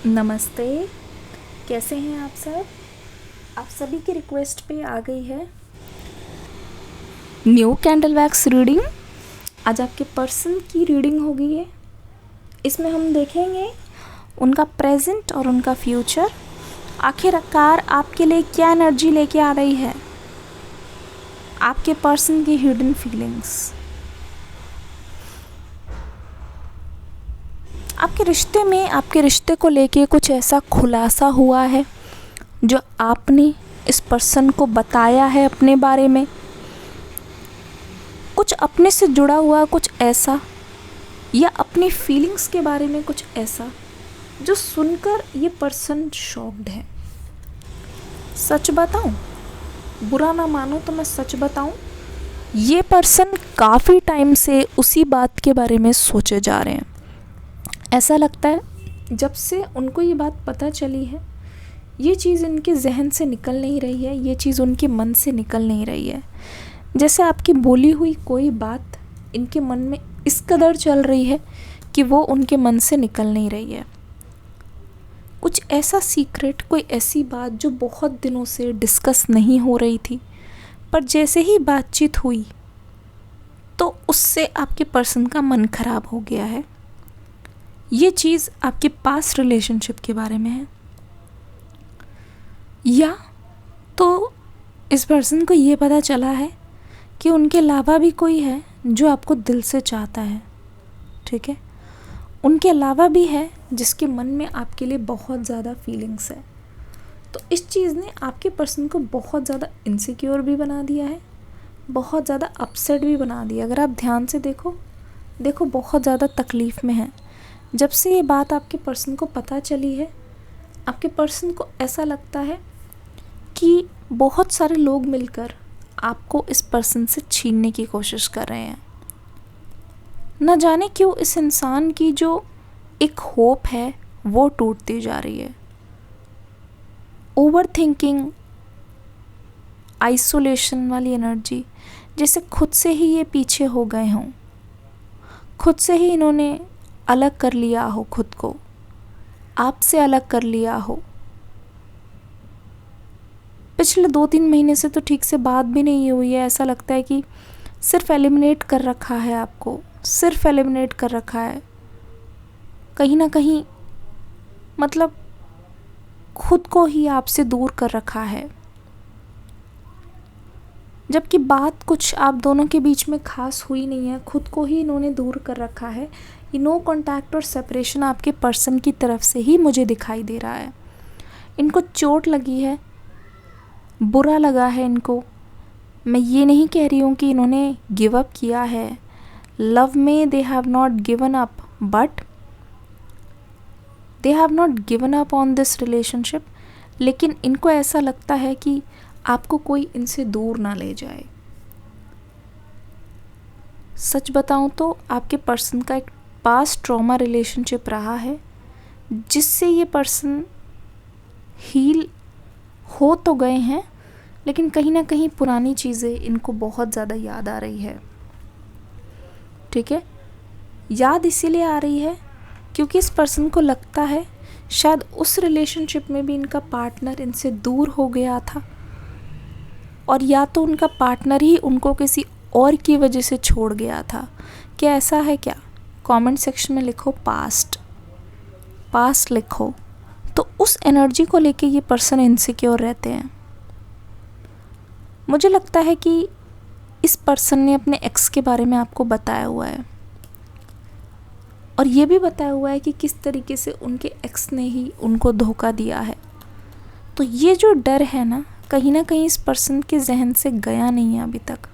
नमस्ते। कैसे हैं आप सब? आप सभी की रिक्वेस्ट पे आ गई है न्यू कैंडल वैक्स रीडिंग। आज आपके पर्सन की रीडिंग होगी है। इसमें हम देखेंगे उनका प्रेजेंट और उनका फ्यूचर। आखिरकार आपके लिए क्या एनर्जी लेके आ रही है, आपके पर्सन की हिडन फीलिंग्स। आपके रिश्ते में, आपके रिश्ते को लेके कुछ ऐसा खुलासा हुआ है जो आपने इस पर्सन को बताया है अपने बारे में, कुछ अपने से जुड़ा हुआ कुछ ऐसा, या अपनी फीलिंग्स के बारे में कुछ ऐसा जो सुनकर ये पर्सन शॉक्ड है। सच बताऊं, बुरा ना मानो तो मैं सच बताऊं, ये पर्सन काफ़ी टाइम से उसी बात के बारे में सोचे जा रहे हैं। ऐसा लगता है जब से उनको ये बात पता चली है, ये चीज़ इनके जहन से निकल नहीं रही है, ये चीज़ उनके मन से निकल नहीं रही है। जैसे आपकी बोली हुई कोई बात इनके मन में इस कदर चल रही है कि वो उनके मन से निकल नहीं रही है। कुछ ऐसा सीक्रेट, कोई ऐसी बात जो बहुत दिनों से डिस्कस नहीं हो रही थी, पर जैसे ही बातचीत हुई तो उससे आपके पर्सन का मन खराब हो गया है। ये चीज़ आपके पास्ट रिलेशनशिप के बारे में है, या तो इस पर्सन को ये पता चला है कि उनके अलावा भी कोई है जो आपको दिल से चाहता है। ठीक है, उनके अलावा भी है जिसके मन में आपके लिए बहुत ज़्यादा फीलिंग्स है। तो इस चीज़ ने आपके पर्सन को बहुत ज़्यादा इनसिक्योर भी बना दिया है, बहुत ज़्यादा अपसेट भी बना दिया। अगर आप ध्यान से देखो बहुत ज़्यादा तकलीफ़ में है। जब से ये बात आपके पर्सन को पता चली है, आपके पर्सन को ऐसा लगता है कि बहुत सारे लोग मिलकर आपको इस पर्सन से छीनने की कोशिश कर रहे हैं। न जाने क्यों इस इंसान की जो एक होप है वो टूटती जा रही है। ओवर थिंकिंग, आइसोलेशन वाली एनर्जी, जैसे खुद से ही ये पीछे हो गए हों, खुद से ही इन्होंने अलग कर लिया हो, खुद को आपसे अलग कर लिया हो। पिछले 2-3 महीने से तो ठीक से बात भी नहीं हुई है। ऐसा लगता है कि सिर्फ एलिमिनेट कर रखा है आपको, सिर्फ एलिमिनेट कर रखा है। कहीं ना कहीं मतलब खुद को ही आपसे दूर कर रखा है, जबकि बात कुछ आप दोनों के बीच में खास हुई नहीं है। खुद को ही इन्होंने दूर कर रखा है। ये नो कॉन्टैक्ट और सेपरेशन आपके पर्सन की तरफ से ही मुझे दिखाई दे रहा है। इनको चोट लगी है, बुरा लगा है इनको। मैं ये नहीं कह रही हूँ कि इन्होंने गिव अप किया है। लव में they have not given up, but they have not given up on this relationship. लेकिन इनको ऐसा लगता है कि आपको कोई इनसे दूर ना ले जाए। सच बताऊं तो आपके पर्सन का एक पास्ट ट्रॉमा रिलेशनशिप रहा है, जिससे ये पर्सन हील हो तो गए हैं, लेकिन कहीं ना कहीं पुरानी चीज़ें इनको बहुत ज़्यादा याद आ रही है। ठीक है, याद इसीलिए आ रही है क्योंकि इस पर्सन को लगता है शायद उस रिलेशनशिप में भी इनका पार्टनर इनसे दूर हो गया था, और या तो उनका पार्टनर ही उनको किसी और की वजह से छोड़ गया था। क्या ऐसा है क्या? कमेंट सेक्शन में लिखो पास्ट लिखो। तो उस एनर्जी को लेके ये पर्सन इनसिक्योर रहते हैं। मुझे लगता है कि इस पर्सन ने अपने एक्स के बारे में आपको बताया हुआ है, और ये भी बताया हुआ है कि किस तरीके से उनके एक्स ने ही उनको धोखा दिया है। तो ये जो डर है ना कहीं इस पर्सन के जहन से गया नहीं है अभी तक।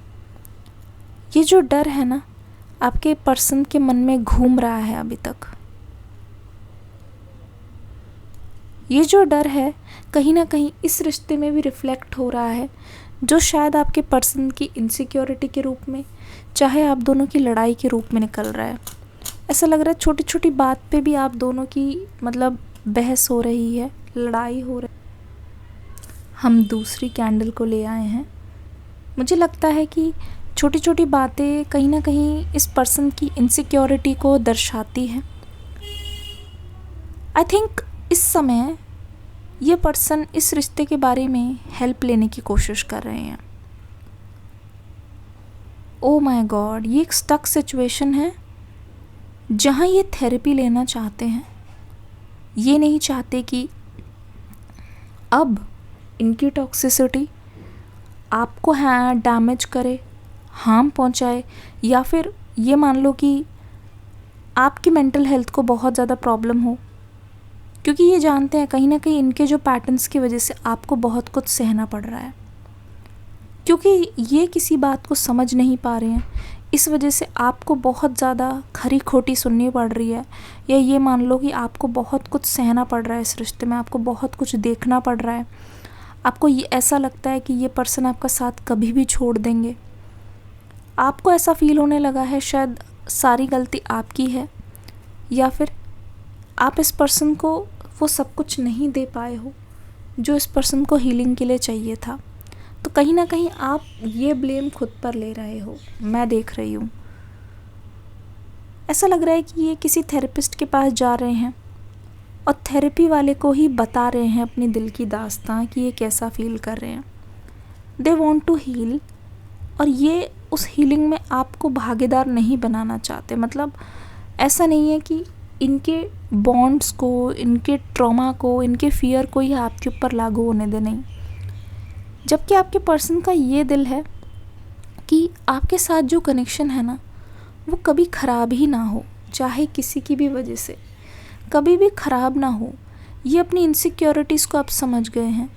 ये जो डर है ना आपके पर्सन के मन में घूम रहा है अभी तक। ये जो डर है कहीं ना कहीं इस रिश्ते में भी रिफ्लेक्ट हो रहा है, जो शायद आपके पर्सन की इनसिक्योरिटी के रूप में, चाहे आप दोनों की लड़ाई के रूप में निकल रहा है। ऐसा लग रहा है छोटी छोटी बात पे भी आप दोनों की मतलब बहस हो रही है, लड़ाई हो रही है। हम दूसरी कैंडल को ले आए हैं। मुझे लगता है कि छोटी छोटी बातें कहीं ना कहीं इस पर्सन की इनसिक्योरिटी को दर्शाती है। आई थिंक इस समय ये पर्सन इस रिश्ते के बारे में हेल्प लेने की कोशिश कर रहे हैं। ओ माय गॉड, ये एक स्टक सिचुएशन है जहाँ ये थेरेपी लेना चाहते हैं। ये नहीं चाहते कि अब इनकी टॉक्सिसिटी आपको डैमेज करे, हार्म पहुँचाए, या फिर ये मान लो कि आपकी मेंटल हेल्थ को बहुत ज़्यादा प्रॉब्लम हो, क्योंकि ये जानते हैं कहीं ना कहीं इनके जो पैटर्न्स की वजह से आपको बहुत कुछ सहना पड़ रहा है, क्योंकि ये किसी बात को समझ नहीं पा रहे हैं। इस वजह से आपको बहुत ज़्यादा खरी खोटी सुननी पड़ रही है, या ये मान लो कि आपको बहुत कुछ सहना पड़ रहा है इस रिश्ते में, आपको बहुत कुछ देखना पड़ रहा है। आपको ये ऐसा लगता है कि ये पर्सन आपका साथ कभी भी छोड़ देंगे। आपको ऐसा फील होने लगा है शायद सारी गलती आपकी है, या फिर आप इस पर्सन को वो सब कुछ नहीं दे पाए हो जो इस पर्सन को हीलिंग के लिए चाहिए था। तो कहीं ना कहीं आप ये ब्लेम खुद पर ले रहे हो, मैं देख रही हूँ। ऐसा लग रहा है कि ये किसी थेरेपिस्ट के पास जा रहे हैं और थेरेपी वाले को ही बता रहे हैं अपनी दिल की दास्तां कि ये कैसा फील कर रहे हैं। दे वॉन्ट टू हील, और ये उस हीलिंग में आपको भागीदार नहीं बनाना चाहते। मतलब ऐसा नहीं है कि इनके बॉन्ड्स को, इनके ट्रॉमा को, इनके फियर को ही आपके ऊपर लागू होने दे, नहीं। जबकि आपके पर्सन का ये दिल है कि आपके साथ जो कनेक्शन है ना, वो कभी ख़राब ही ना हो, चाहे किसी की भी वजह से कभी भी ख़राब ना हो। ये अपनी इनसिक्योरिटीज़ को आप समझ गए हैं।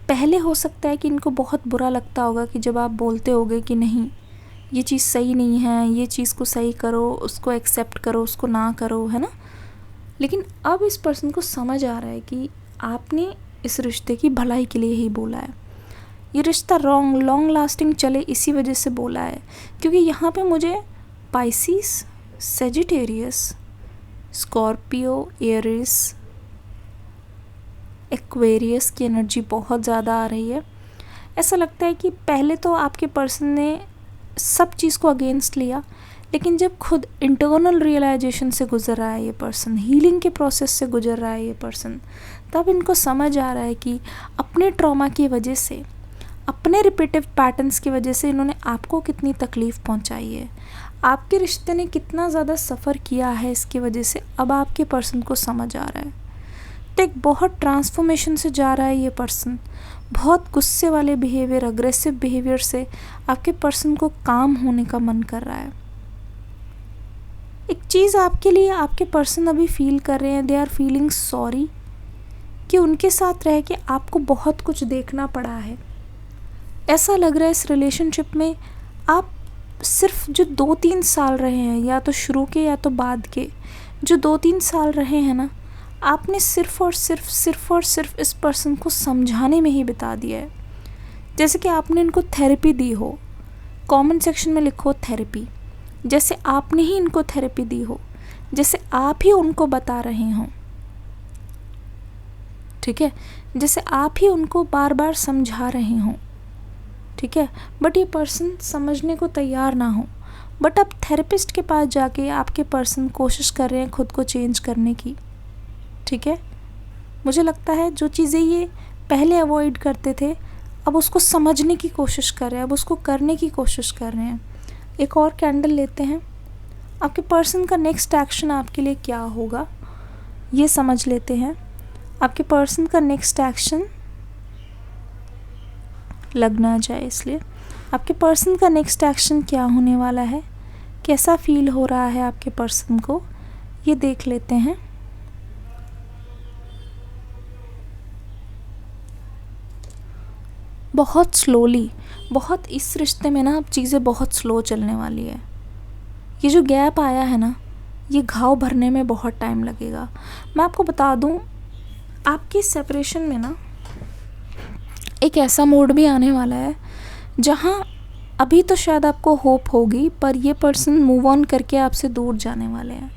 पहले हो सकता है कि इनको बहुत बुरा लगता होगा कि जब आप बोलते होगे कि नहीं ये चीज़ सही नहीं है, ये चीज़ को सही करो, उसको एक्सेप्ट करो, उसको ना करो, है ना। लेकिन अब इस पर्सन को समझ आ रहा है कि आपने इस रिश्ते की भलाई के लिए ही बोला है। ये रिश्ता लॉन्ग लास्टिंग चले इसी वजह से बोला है, क्योंकि यहाँ पे मुझे Pisces, Sagittarius, Scorpio, Aries, Aquarius की एनर्जी बहुत ज़्यादा आ रही है। ऐसा लगता है कि पहले तो आपके पर्सन ने सब चीज़ को अगेंस्ट लिया, लेकिन जब खुद इंटरनल रियलाइजेशन से गुजर रहा है ये पर्सन, हीलिंग के प्रोसेस से गुजर रहा है ये पर्सन, तब इनको समझ आ रहा है कि अपने ट्रॉमा की वजह से, अपने रिपीटिव पैटर्न्स की वजह से इन्होंने आपको कितनी तकलीफ़ पहुंचाई है, आपके रिश्ते ने कितना ज़्यादा सफ़र किया है इसकी वजह से। अब आपके पर्सन को समझ आ रहा है। तो एक बहुत ट्रांसफॉर्मेशन से जा रहा है ये पर्सन। बहुत गुस्से वाले बिहेवियर, अग्रेसिव बिहेवियर से आपके पर्सन को काम होने का मन कर रहा है। एक चीज़ आपके लिए आपके पर्सन अभी फील कर रहे हैं, दे आर फीलिंग सॉरी कि उनके साथ रह के आपको बहुत कुछ देखना पड़ा है। ऐसा लग रहा है इस रिलेशनशिप में आप सिर्फ जो 2-3 साल रहे हैं, या तो शुरू के या तो बाद के जो 2-3 साल रहे हैं ना, आपने सिर्फ और सिर्फ इस पर्सन को समझाने में ही बिता दिया है। जैसे कि आपने इनको थेरेपी दी हो। कमेंट सेक्शन में लिखो थेरेपी, जैसे आपने ही इनको थेरेपी दी हो, जैसे आप ही उनको बता रहे हों, ठीक है, जैसे आप ही उनको बार बार समझा रहे हों, ठीक है। बट ये पर्सन समझने को तैयार ना हो। बट अब थेरेपिस्ट के पास जाके आपके पर्सन कोशिश कर रहे हैं खुद को चेंज करने की, ठीक है। मुझे लगता है जो चीज़ें ये पहले अवॉइड करते थे, अब उसको समझने की कोशिश कर रहे हैं, अब उसको करने की कोशिश कर रहे हैं। एक और कैंडल लेते हैं। आपके पर्सन का नेक्स्ट एक्शन आपके लिए क्या होगा ये समझ लेते हैं। आपके पर्सन का नेक्स्ट एक्शन लगना जाए, इसलिए आपके पर्सन का नेक्स्ट एक्शन क्या होने वाला है, कैसा फील हो रहा है आपके पर्सन को, ये देख लेते हैं। बहुत स्लोली, बहुत इस रिश्ते में ना अब चीज़ें बहुत स्लो चलने वाली है। ये जो गैप आया है ना, ये घाव भरने में बहुत टाइम लगेगा। मैं आपको बता दूं, आपकी सेपरेशन में ना एक ऐसा मोड भी आने वाला है जहां अभी तो शायद आपको होप होगी, पर ये पर्सन मूव ऑन करके आपसे दूर जाने वाले हैं।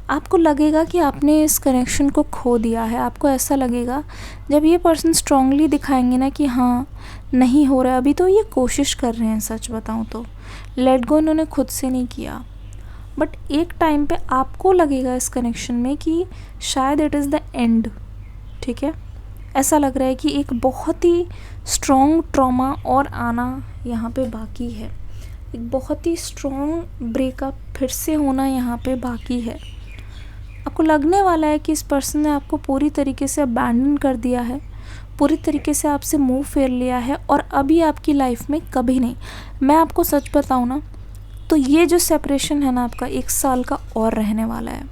आपको लगेगा कि आपने इस कनेक्शन को खो दिया है। आपको ऐसा लगेगा जब ये पर्सन स्ट्रांगली दिखाएंगे ना कि हाँ नहीं हो रहा है, अभी तो ये कोशिश कर रहे हैं। सच बताऊं तो लेट गो इन्होंने खुद से नहीं किया। बट एक टाइम पे आपको लगेगा इस कनेक्शन में कि शायद इट इज़ द एंड, ठीक है। ऐसा लग रहा है कि एक बहुत ही स्ट्रॉन्ग ट्रॉमा और आना यहाँ पे बाकी है, एक बहुत ही स्ट्रॉन्ग ब्रेकअप फिर से होना यहाँ पे बाकी है। आपको लगने वाला है कि इस पर्सन ने आपको पूरी तरीके से अबैंडन कर दिया है, पूरी तरीके से आपसे मुंह फेर लिया है और अभी आपकी लाइफ में कभी नहीं। मैं आपको सच बताऊँ ना, तो ये जो सेपरेशन है ना आपका 1 साल का और रहने वाला है।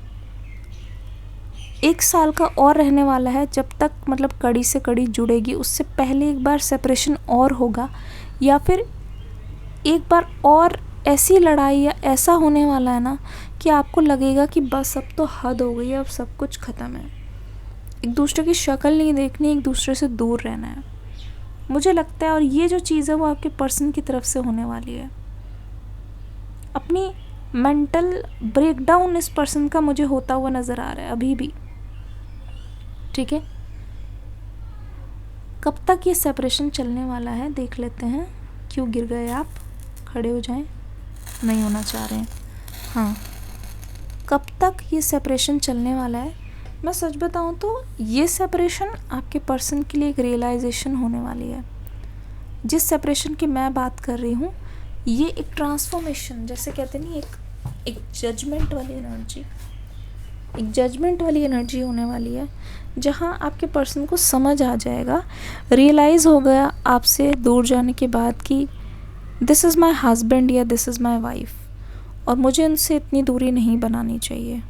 1 साल का और रहने वाला है, जब तक मतलब कड़ी से कड़ी जुड़ेगी उससे पहले एक बार सेपरेशन और होगा, या फिर एक बार और ऐसी लड़ाई या ऐसा होने वाला है ना कि आपको लगेगा कि बस अब तो हद हो गई है, अब सब कुछ ख़त्म है, एक दूसरे की शक्ल नहीं देखनी, एक दूसरे से दूर रहना है, मुझे लगता है। और ये जो चीज़ है वो आपके पर्सन की तरफ से होने वाली है। अपनी मेंटल ब्रेकडाउन इस पर्सन का मुझे होता हुआ नज़र आ रहा है अभी भी, ठीक है। कब तक ये सेपरेशन चलने वाला है देख लेते हैं। क्यों गिर गए आप, खड़े हो जाएं, नहीं होना चाह रहे हैं। हाँ, कब तक ये सेपरेशन चलने वाला है। मैं सच बताऊं तो ये सेपरेशन आपके पर्सन के लिए एक रियलाइजेशन होने वाली है। जिस सेपरेशन की मैं बात कर रही हूँ ये एक ट्रांसफॉर्मेशन, जैसे कहते नहीं, एक जजमेंट वाली एनर्जी, एक जजमेंट वाली एनर्जी होने वाली है, जहाँ आपके पर्सन को समझ आ जाएगा, रियलाइज़ हो गया आपसे दूर जाने के बाद कि दिस इज़ माई हस्बैंड या दिस इज़ माई वाइफ, और मुझे उनसे इतनी दूरी नहीं बनानी चाहिए,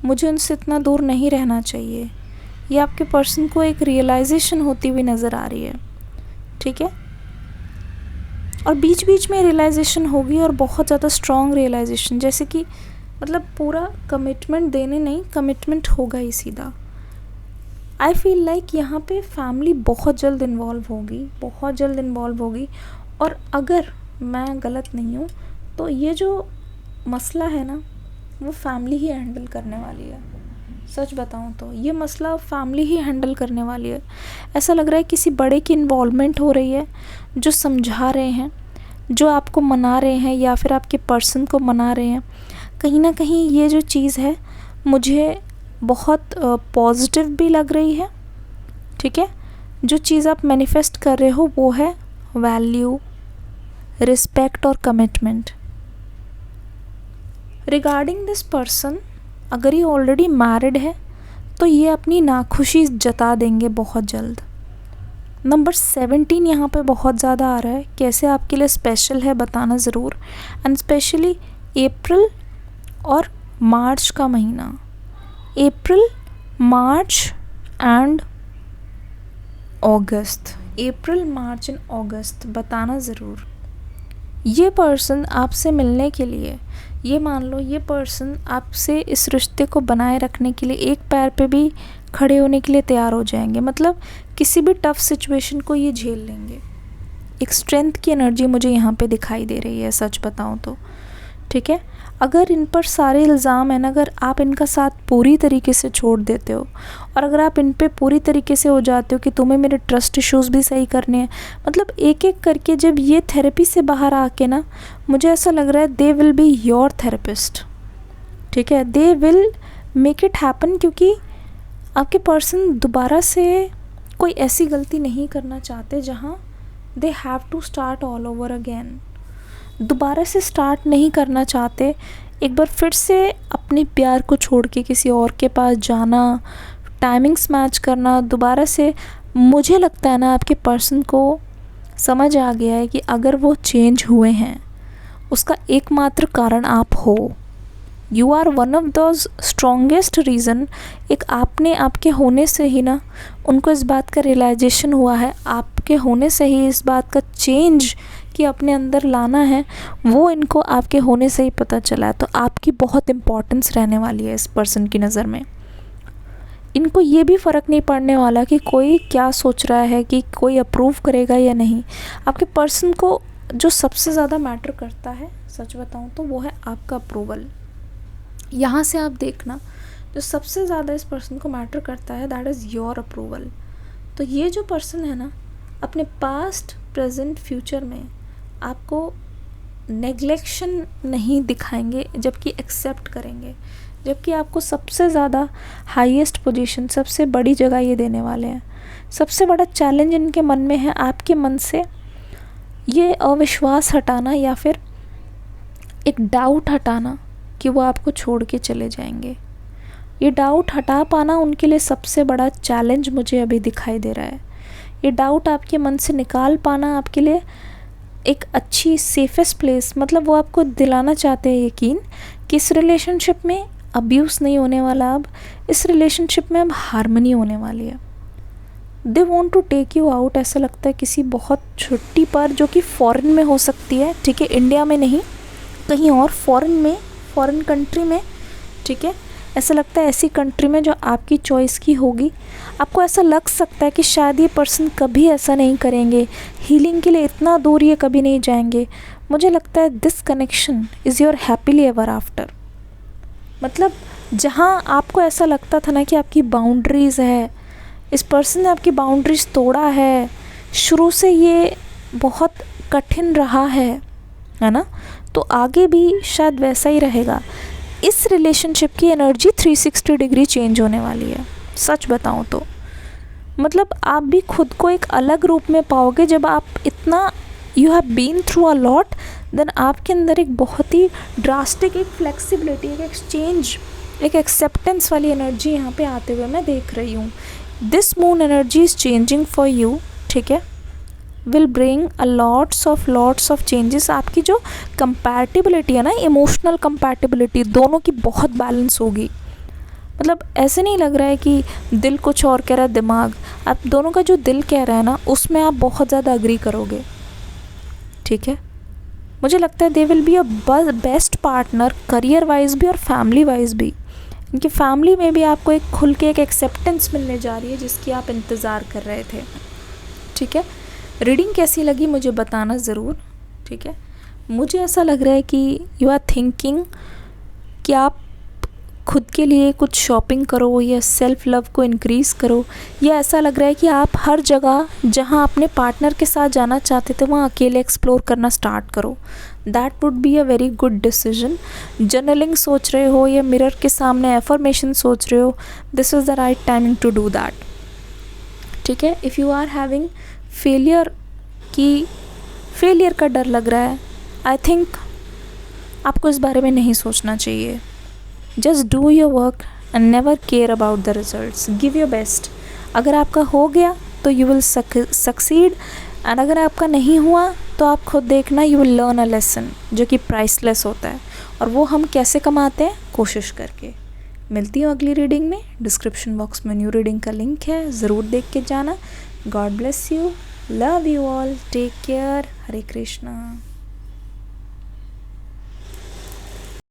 मुझे उनसे इतना दूर नहीं रहना चाहिए। ये आपके पर्सन को एक रियलाइजेशन होती हुई नज़र आ रही है, ठीक है। और बीच बीच में रियलाइजेशन होगी और बहुत ज़्यादा स्ट्रॉन्ग रियलाइजेशन, जैसे कि मतलब पूरा कमिटमेंट देने नहीं, कमिटमेंट होगा ही सीधा। आई फील लाइक यहाँ पे फैमिली बहुत जल्द इन्वॉल्व होगी, बहुत जल्द इन्वॉल्व होगी। और अगर मैं गलत नहीं हूँ तो ये जो मसला है ना वो फैमिली ही हैंडल करने वाली है। सच बताऊँ तो ये मसला फैमिली ही हैंडल करने वाली है। ऐसा लग रहा है किसी बड़े की इन्वॉल्वमेंट हो रही है, जो समझा रहे हैं, जो आपको मना रहे हैं या फिर आपके पर्सन को मना रहे हैं। कहीं ना कहीं ये जो चीज़ है मुझे बहुत पॉजिटिव भी लग रही है, ठीक है। जो चीज़ आप मैनिफेस्ट कर रहे हो वो है वैल्यू, रिस्पेक्ट और कमिटमेंट। रिगार्डिंग दिस पर्सन, अगर ये ऑलरेडी मैरिड है तो ये अपनी नाखुशी जता देंगे बहुत जल्द। नंबर 17 यहाँ पे बहुत ज़्यादा आ रहा है, कैसे आपके लिए स्पेशल है बताना ज़रूर। एंड स्पेशली अप्रैल और मार्च का महीना, अप्रैल, मार्च and August, April, March and August बताना ज़रूर। ये पर्सन आपसे मिलने के लिए, ये मान लो ये पर्सन आपसे इस रिश्ते को बनाए रखने के लिए एक पैर पे भी खड़े होने के लिए तैयार हो जाएंगे। मतलब किसी भी टफ सिचुएशन को ये झेल लेंगे। एक स्ट्रेंथ की एनर्जी मुझे यहाँ पे दिखाई दे रही है, सच बताऊँ तो, ठीक है। अगर इन पर सारे इल्ज़ाम हैं, अगर आप इनका साथ पूरी तरीके से छोड़ देते हो और अगर आप इन पे पूरी तरीके से हो जाते हो कि तुम्हें मेरे ट्रस्ट इश्यूज़ भी सही करने हैं, मतलब एक एक करके जब ये थेरेपी से बाहर आके ना, मुझे ऐसा लग रहा है they will be your therapist, ठीक है। They will make it happen, क्योंकि आपके पर्सन दोबारा से कोई ऐसी गलती नहीं करना चाहते जहाँ they have to start all over again. दोबारा से स्टार्ट नहीं करना चाहते, एक बार फिर से अपने प्यार को छोड़ के किसी और के पास जाना, टाइमिंग्स मैच करना दोबारा से। मुझे लगता है ना आपके पर्सन को समझ आ गया है कि अगर वो चेंज हुए हैं उसका एकमात्र कारण आप हो। You are one of those strongest reason. एक आपने, आपके होने से ही ना उनको इस बात का रियलाइजेशन हुआ है, आपके होने से ही इस बात का चेंज कि अपने अंदर लाना है वो इनको आपके होने से ही पता चला है। तो आपकी बहुत इम्पोर्टेंस रहने वाली है इस पर्सन की नज़र में। इनको ये भी फ़र्क नहीं पड़ने वाला कि कोई क्या सोच रहा है, कि कोई अप्रूव करेगा या नहीं। आपके पर्सन को जो सबसे ज़्यादा मैटर करता है, सच बताऊँ तो, वो है आपका अप्रूवल। यहाँ से आप देखना, जो सबसे ज़्यादा इस पर्सन को मैटर करता है दैट इज़ योर अप्रूवल। तो ये जो पर्सन है ना, अपने पास्ट, प्रेजेंट, फ्यूचर में आपको नेग्लेक्शन नहीं दिखाएंगे, जबकि एक्सेप्ट करेंगे, जबकि आपको सबसे ज़्यादा हाईएस्ट पोजीशन, सबसे बड़ी जगह ये देने वाले हैं। सबसे बड़ा चैलेंज इनके मन में है आपके मन से ये अविश्वास हटाना या फिर एक डाउट हटाना कि वो आपको छोड़ के चले जाएंगे। ये डाउट हटा पाना उनके लिए सबसे बड़ा चैलेंज मुझे अभी दिखाई दे रहा है। ये डाउट आपके मन से निकाल पाना आपके लिए एक अच्छी सेफेस्ट प्लेस, मतलब वो आपको दिलाना चाहते हैं यकीन कि इस रिलेशनशिप में अब्यूज़ नहीं होने वाला, अब इस रिलेशनशिप में अब हार्मनी होने वाली है। They want to take you out, ऐसा लगता है किसी बहुत छुट्टी पर, जो कि फ़ॉरेन में हो सकती है, ठीक है, इंडिया में नहीं, कहीं और फ़ॉरेन में, फ़ॉरेन कंट्री में, ठीक है। ऐसा लगता है ऐसी कंट्री में जो आपकी चॉइस की होगी। आपको ऐसा लग सकता है कि शायद ये पर्सन कभी ऐसा नहीं करेंगे, हीलिंग के लिए इतना दूर ये कभी नहीं जाएंगे। मुझे लगता है this connection is your happily ever after. मतलब जहाँ आपको ऐसा लगता था ना कि आपकी बाउंड्रीज़ है, इस पर्सन ने आपकी बाउंड्रीज़ तोड़ा है, शुरू से ये बहुत कठिन रहा है ना, तो आगे भी शायद वैसा ही रहेगा। इस रिलेशनशिप की एनर्जी 360 डिग्री चेंज होने वाली है, सच बताऊं तो। मतलब आप भी खुद को एक अलग रूप में पाओगे जब आप इतना, you have been through a lot, then आपके अंदर एक बहुत ही ड्रास्टिक एक फ्लेक्सिबिलिटी, एक एक्सचेंज, एक एक्सेप्टेंस वाली एनर्जी यहाँ पे आते हुए मैं देख रही हूँ। This moon energy is changing for you, ठीक है, will bring a lots of changes. आपकी जो कंपैटिबिलिटी है ना, इमोशनल कंपैटिबिलिटी, दोनों की बहुत बैलेंस होगी। मतलब ऐसे नहीं लग रहा है कि दिल कुछ और कह रहा है, दिमाग, आप दोनों का जो दिल कह रहा है ना, उसमें आप बहुत ज़्यादा अग्री करोगे, ठीक है। मुझे लगता है they will be a best partner, career wise भी और फैमिली वाइज भी। इनकी फैमिली में भी आपको एक खुल के एक एक्सेप्टेंस मिलने जा रही है जिसकी आप इंतज़ार कर रहे थे, ठीक है। रीडिंग कैसी लगी मुझे बताना ज़रूर, ठीक है। मुझे ऐसा लग रहा है कि यू आर थिंकिंग कि आप खुद के लिए कुछ शॉपिंग करो या सेल्फ लव को इंक्रीज़ करो, या ऐसा लग रहा है कि आप हर जगह जहां अपने पार्टनर के साथ जाना चाहते थे वहां अकेले एक्सप्लोर करना स्टार्ट करो। That would be a very good decision. Journaling सोच रहे हो या मिरर के सामने एफर्मेशन सोच रहे हो, this is the right timing to do that, ठीक है। If you are having failure का डर लग रहा है, आई थिंक आपको इस बारे में नहीं सोचना चाहिए। Just do your work and never care about the results, give your best. अगर आपका हो गया तो यू विल सक्सीड, एंड अगर आपका नहीं हुआ तो आप खुद देखना, you will learn a lesson जो कि प्राइसलेस होता है, और वो हम कैसे कमाते हैं, कोशिश करके। मिलती हूँ अगली रीडिंग में। डिस्क्रिप्शन बॉक्स में न्यू रीडिंग का लिंक है, ज़रूर देख के जाना। God bless you, love you all, take care, Hare Krishna.